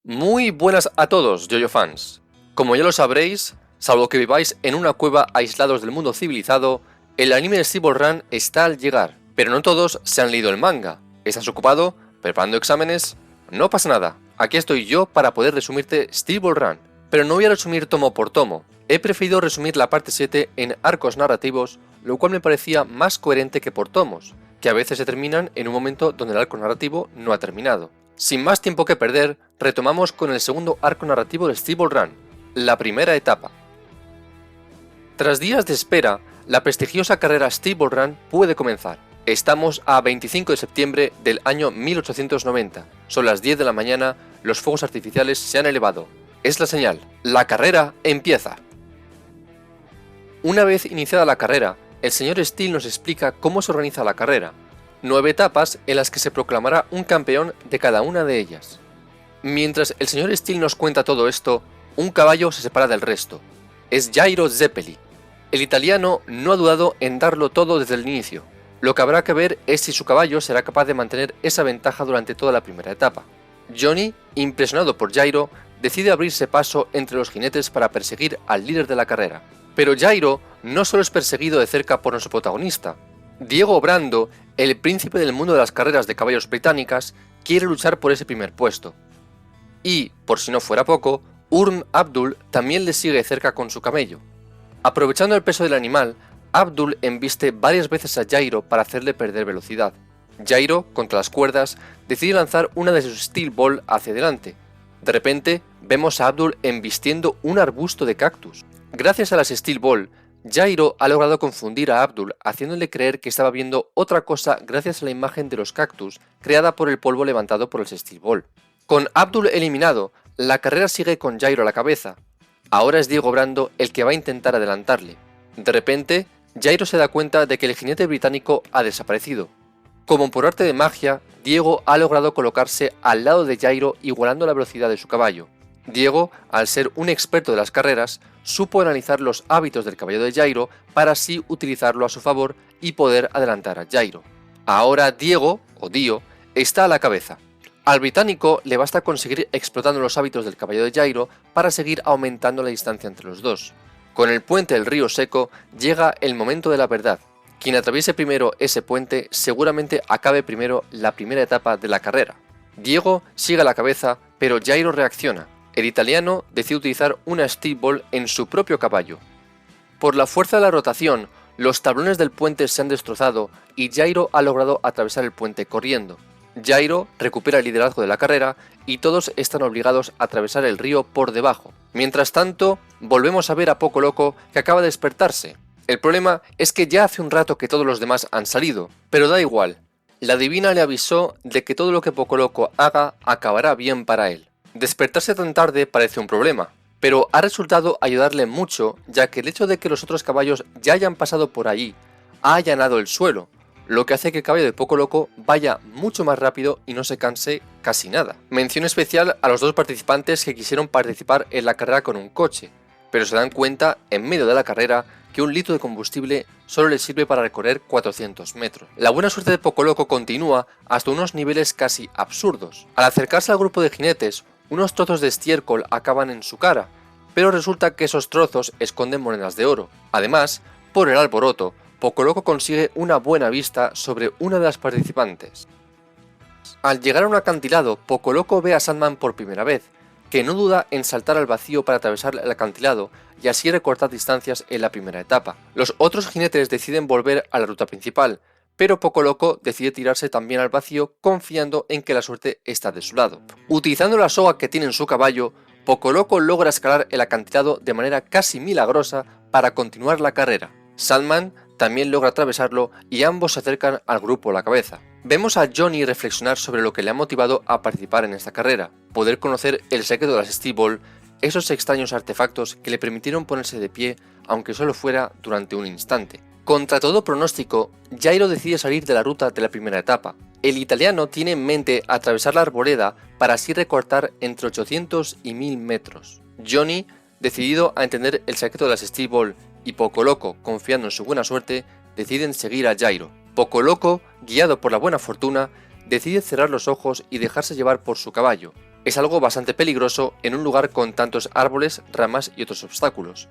Muy buenas a todos, JoJo fans. Como ya lo sabréis, salvo que viváis en una cueva aislados del mundo civilizado, el anime de Steel Ball Run está al llegar, pero no todos se han leído el manga. ¿Estás ocupado? ¿Preparando exámenes? No pasa nada, aquí estoy yo para poder resumirte Steel Ball Run, pero no voy a resumir tomo por tomo. He preferido resumir la parte 7 en arcos narrativos, lo cual me parecía más coherente que por tomos, que a veces se terminan en un momento donde el arco narrativo no ha terminado. Sin más tiempo que perder, retomamos con el segundo arco narrativo de Steel Ball Run, la primera etapa. Tras días de espera, la prestigiosa carrera Steel Ball Run puede comenzar. Estamos a 25 de septiembre del año 1890, son las 10 de la mañana, los fuegos artificiales se han elevado. Es la señal, la carrera empieza. Una vez iniciada la carrera, el señor Steel nos explica cómo se organiza la carrera. 9 etapas en las que se proclamará un campeón de cada una de ellas. Mientras el señor Steel nos cuenta todo esto, un caballo se separa del resto. Es Jairo Zeppeli. El italiano no ha dudado en darlo todo desde el inicio. Lo que habrá que ver es si su caballo será capaz de mantener esa ventaja durante toda la primera etapa. Johnny, impresionado por Jairo, decide abrirse paso entre los jinetes para perseguir al líder de la carrera. Pero Jairo no solo es perseguido de cerca por nuestro protagonista. Diego Brando, el príncipe del mundo de las carreras de caballos británicas, quiere luchar por ese primer puesto. Y, por si no fuera poco, Urm Abdul también le sigue de cerca con su camello. Aprovechando el peso del animal, Abdul embiste varias veces a Jairo para hacerle perder velocidad. Jairo, contra las cuerdas, decide lanzar una de sus Steel Ball hacia adelante. De repente, vemos a Abdul embistiendo un arbusto de cactus. Gracias a las Steel Ball, Jairo ha logrado confundir a Abdul, haciéndole creer que estaba viendo otra cosa gracias a la imagen de los cactus creada por el polvo levantado por el Steel Ball. Con Abdul eliminado, la carrera sigue con Jairo a la cabeza. Ahora es Diego Brando el que va a intentar adelantarle. De repente, Jairo se da cuenta de que el jinete británico ha desaparecido. Como por arte de magia, Diego ha logrado colocarse al lado de Jairo igualando la velocidad de su caballo. Diego, al ser un experto de las carreras, supo analizar los hábitos del caballo de Jairo para así utilizarlo a su favor y poder adelantar a Jairo. Ahora Diego, o Dio, está a la cabeza. Al británico le basta conseguir explotando los hábitos del caballo de Jairo para seguir aumentando la distancia entre los dos. Con el puente del río seco llega el momento de la verdad. Quien atraviese primero ese puente seguramente acabe primero la primera etapa de la carrera. Diego sigue a la cabeza, pero Jairo reacciona. El italiano decide utilizar una Steel Ball en su propio caballo. Por la fuerza de la rotación, los tablones del puente se han destrozado y Jairo ha logrado atravesar el puente corriendo. Jairo recupera el liderazgo de la carrera y todos están obligados a atravesar el río por debajo. Mientras tanto, volvemos a ver a Poco Loco que acaba de despertarse. El problema es que ya hace un rato que todos los demás han salido, pero da igual. La divina le avisó de que todo lo que Poco Loco haga acabará bien para él. Despertarse tan tarde parece un problema, pero ha resultado ayudarle mucho, ya que el hecho de que los otros caballos ya hayan pasado por allí ha allanado el suelo, lo que hace que el caballo de Poco Loco vaya mucho más rápido y no se canse casi nada. Mención especial a los dos participantes que quisieron participar en la carrera con un coche, pero se dan cuenta en medio de la carrera que un litro de combustible solo les sirve para recorrer 400 metros. La buena suerte de Poco Loco continúa hasta unos niveles casi absurdos. Al acercarse al grupo de jinetes, unos trozos de estiércol acaban en su cara, pero resulta que esos trozos esconden monedas de oro. Además, por el alboroto, Poco Loco consigue una buena vista sobre una de las participantes. Al llegar a un acantilado, Poco Loco ve a Sandman por primera vez, que no duda en saltar al vacío para atravesar el acantilado y así recortar distancias en la primera etapa. Los otros jinetes deciden volver a la ruta principal, pero Poco Loco decide tirarse también al vacío confiando en que la suerte está de su lado. Utilizando la soga que tiene en su caballo, Poco Loco logra escalar el acantilado de manera casi milagrosa para continuar la carrera. Sandman también logra atravesarlo y ambos se acercan al grupo a la cabeza. Vemos a Johnny reflexionar sobre lo que le ha motivado a participar en esta carrera, poder conocer el secreto de las Steel Ball, esos extraños artefactos que le permitieron ponerse de pie, aunque solo fuera durante un instante. Contra todo pronóstico, Jairo decide salir de la ruta de la primera etapa. El italiano tiene en mente atravesar la arboleda para así recortar entre 800 y 1000 metros. Johnny, decidido a entender el secreto de las Steel Ball, y Poco Loco, confiando en su buena suerte, deciden seguir a Jairo. Poco Loco, guiado por la buena fortuna, decide cerrar los ojos y dejarse llevar por su caballo. Es algo bastante peligroso en un lugar con tantos árboles, ramas y otros obstáculos.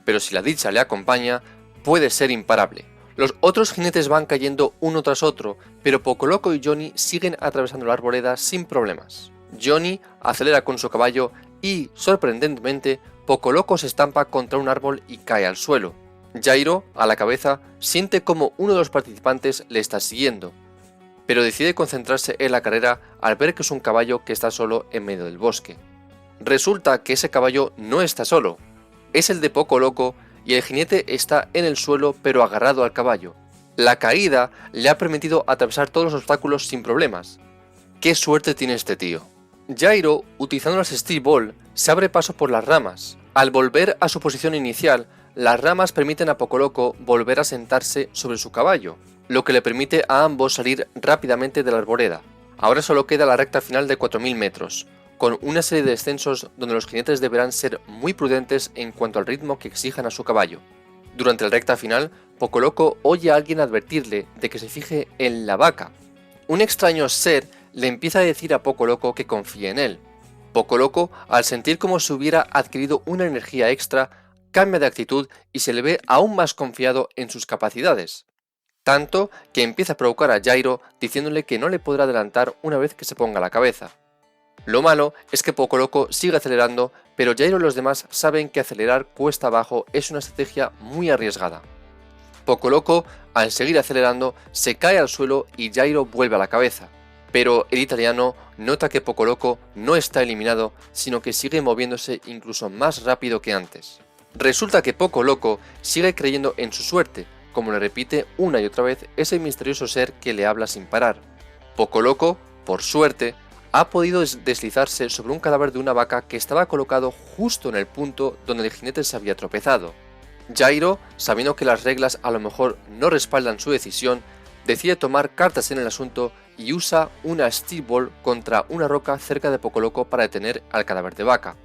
Pero si la dicha le acompaña, puede ser imparable. Los otros jinetes van cayendo uno tras otro, pero Pocoloco y Johnny siguen atravesando la arboleda sin problemas. Johnny acelera con su caballo y, sorprendentemente, Pocoloco se estampa contra un árbol y cae al suelo. Jairo, a la cabeza, siente como uno de los participantes le está siguiendo, pero decide concentrarse en la carrera al ver que es un caballo que está solo en medio del bosque. Resulta que ese caballo no está solo, es el de Pocoloco y el jinete está en el suelo pero agarrado al caballo. La caída le ha permitido atravesar todos los obstáculos sin problemas. ¡Qué suerte tiene este tío! Jairo, utilizando las Steel Ball, se abre paso por las ramas. Al volver a su posición inicial, las ramas permiten a Pocoloco volver a sentarse sobre su caballo, lo que le permite a ambos salir rápidamente de la arboleda. Ahora solo queda la recta final de 4000 metros, con una serie de descensos donde los jinetes deberán ser muy prudentes en cuanto al ritmo que exijan a su caballo. Durante la recta final, Pocoloco oye a alguien advertirle de que se fije en la vaca. Un extraño ser le empieza a decir a Pocoloco que confíe en él. Pocoloco, al sentir como si hubiera adquirido una energía extra, cambia de actitud y se le ve aún más confiado en sus capacidades. Tanto que empieza a provocar a Jairo diciéndole que no le podrá adelantar una vez que se ponga a la cabeza. Lo malo es que Pocoloco sigue acelerando, pero Jairo y los demás saben que acelerar cuesta abajo es una estrategia muy arriesgada. Pocoloco, al seguir acelerando, se cae al suelo y Jairo vuelve a la cabeza. Pero el italiano nota que Pocoloco no está eliminado, sino que sigue moviéndose incluso más rápido que antes. Resulta que Pocoloco sigue creyendo en su suerte, como le repite una y otra vez ese misterioso ser que le habla sin parar. Pocoloco, por suerte, ha podido deslizarse sobre un cadáver de una vaca que estaba colocado justo en el punto donde el jinete se había tropezado. Jairo, sabiendo que las reglas a lo mejor no respaldan su decisión, decide tomar cartas en el asunto y usa una Steel Ball contra una roca cerca de Pocoloco para detener al cadáver de vaca.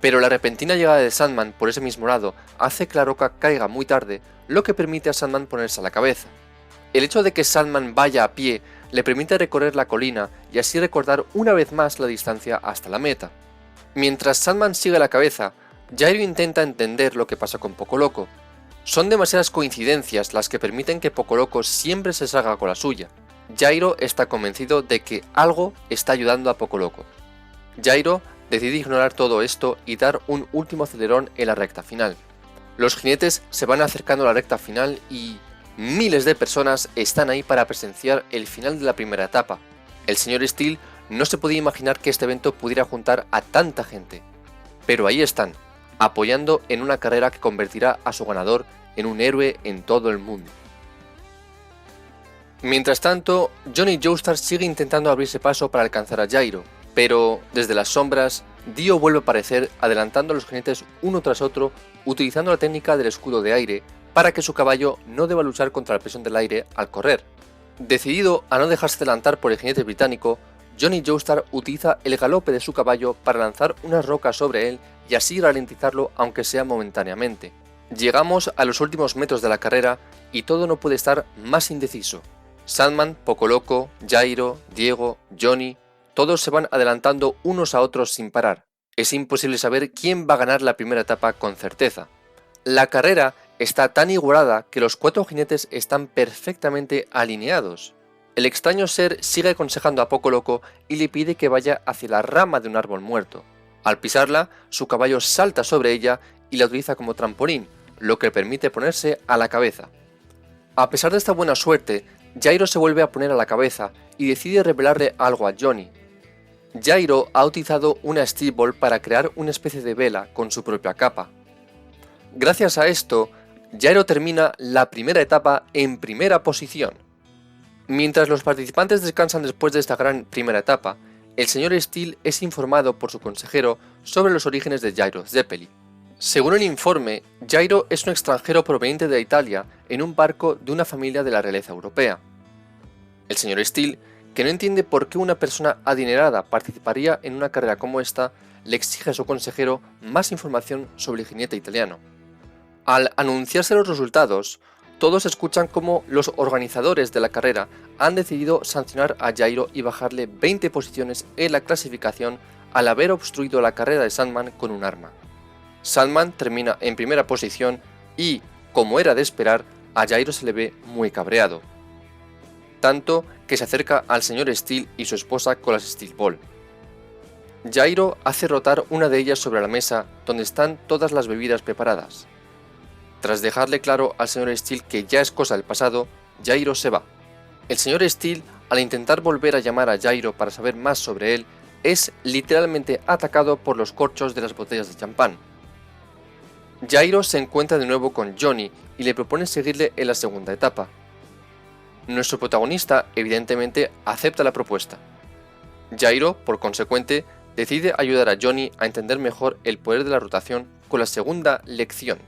Pero la repentina llegada de Sandman por ese mismo lado hace que la roca caiga muy tarde, lo que permite a Sandman ponerse a la cabeza. El hecho de que Sandman vaya a pie le permite recorrer la colina y así recordar una vez más la distancia hasta la meta. Mientras Sandman sigue a la cabeza, Jairo intenta entender lo que pasa con Pocoloco. Son demasiadas coincidencias las que permiten que Pocoloco siempre se salga con la suya. Jairo está convencido de que algo está ayudando a Pocoloco. Jairo decide ignorar todo esto y dar un último acelerón en la recta final. Los jinetes se van acercando a la recta final y miles de personas están ahí para presenciar el final de la primera etapa. El señor Steel no se podía imaginar que este evento pudiera juntar a tanta gente. Pero ahí están, apoyando en una carrera que convertirá a su ganador en un héroe en todo el mundo. Mientras tanto, Johnny Joestar sigue intentando abrirse paso para alcanzar a Jairo, pero desde las sombras, Dio vuelve a aparecer adelantando a los jinetes uno tras otro utilizando la técnica del escudo de aire para que su caballo no deba luchar contra la presión del aire al correr. Decidido a no dejarse adelantar por el jinete británico, Johnny Joestar utiliza el galope de su caballo para lanzar unas rocas sobre él y así ralentizarlo aunque sea momentáneamente. Llegamos a los últimos metros de la carrera y todo no puede estar más indeciso. Sandman, Pocoloco, Jairo, Diego, Johnny, todos se van adelantando unos a otros sin parar. Es imposible saber quién va a ganar la primera etapa con certeza. La carrera está tan igualada que los cuatro jinetes están perfectamente alineados. El extraño ser sigue aconsejando a Pocoloco y le pide que vaya hacia la rama de un árbol muerto. Al pisarla, su caballo salta sobre ella y la utiliza como trampolín, lo que le permite ponerse a la cabeza. A pesar de esta buena suerte, Jairo se vuelve a poner a la cabeza y decide revelarle algo a Johnny. Jairo ha utilizado una Steel Ball para crear una especie de vela con su propia capa. Gracias a esto, Jairo termina la primera etapa en primera posición. Mientras los participantes descansan después de esta gran primera etapa, el señor Steel es informado por su consejero sobre los orígenes de Jairo Zeppeli. Según el informe, Jairo es un extranjero proveniente de Italia en un barco de una familia de la realeza europea. El señor Steel, que no entiende por qué una persona adinerada participaría en una carrera como esta, le exige a su consejero más información sobre el jinete italiano. Al anunciarse los resultados, todos escuchan cómo los organizadores de la carrera han decidido sancionar a Jairo y bajarle 20 posiciones en la clasificación al haber obstruido la carrera de Sandman con un arma. Sandman termina en primera posición y, como era de esperar, a Jairo se le ve muy cabreado, tanto que se acerca al señor Steel y su esposa con las Steel Ball. Jairo hace rotar una de ellas sobre la mesa donde están todas las bebidas preparadas. Tras dejarle claro al señor Steel que ya es cosa del pasado, Jairo se va. El señor Steel, al intentar volver a llamar a Jairo para saber más sobre él, es literalmente atacado por los corchos de las botellas de champán. Jairo se encuentra de nuevo con Johnny y le propone seguirle en la segunda etapa. Nuestro protagonista evidentemente acepta la propuesta. Jairo, por consecuente, decide ayudar a Johnny a entender mejor el poder de la rotación con la segunda lección.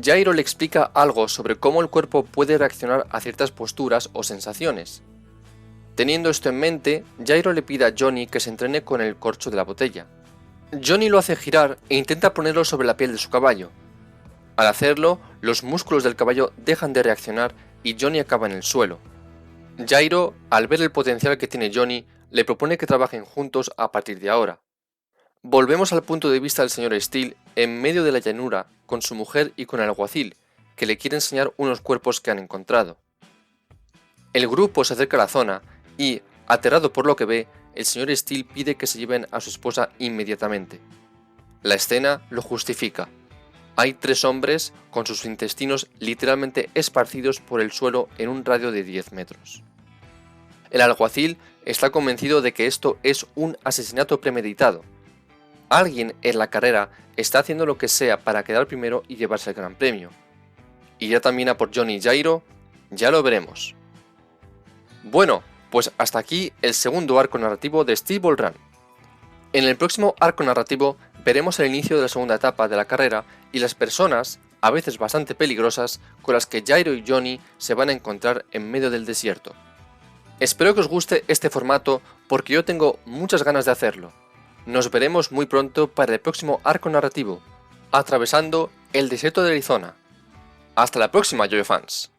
Jairo le explica algo sobre cómo el cuerpo puede reaccionar a ciertas posturas o sensaciones. Teniendo esto en mente, Jairo le pide a Johnny que se entrene con el corcho de la botella. Johnny lo hace girar e intenta ponerlo sobre la piel de su caballo. Al hacerlo, los músculos del caballo dejan de reaccionar y Johnny acaba en el suelo. Jairo, al ver el potencial que tiene Johnny, le propone que trabajen juntos a partir de ahora. Volvemos al punto de vista del señor Steel en medio de la llanura con su mujer y con el alguacil, que le quiere enseñar unos cuerpos que han encontrado. El grupo se acerca a la zona y, aterrado por lo que ve, el señor Steel pide que se lleven a su esposa inmediatamente. La escena lo justifica. Hay 3 hombres con sus intestinos literalmente esparcidos por el suelo en un radio de 10 metros. El alguacil está convencido de que esto es un asesinato premeditado. Alguien en la carrera está haciendo lo que sea para quedar primero y llevarse el gran premio. ¿Irá también a por Johnny y Jairo? Ya lo veremos. Bueno, pues hasta aquí el segundo arco narrativo de Steel Ball Run. En el próximo arco narrativo veremos el inicio de la segunda etapa de la carrera y las personas, a veces bastante peligrosas, con las que Jairo y Johnny se van a encontrar en medio del desierto. Espero que os guste este formato porque yo tengo muchas ganas de hacerlo. Nos veremos muy pronto para el próximo arco narrativo, atravesando el desierto de Arizona. Hasta la próxima, YoYo fans.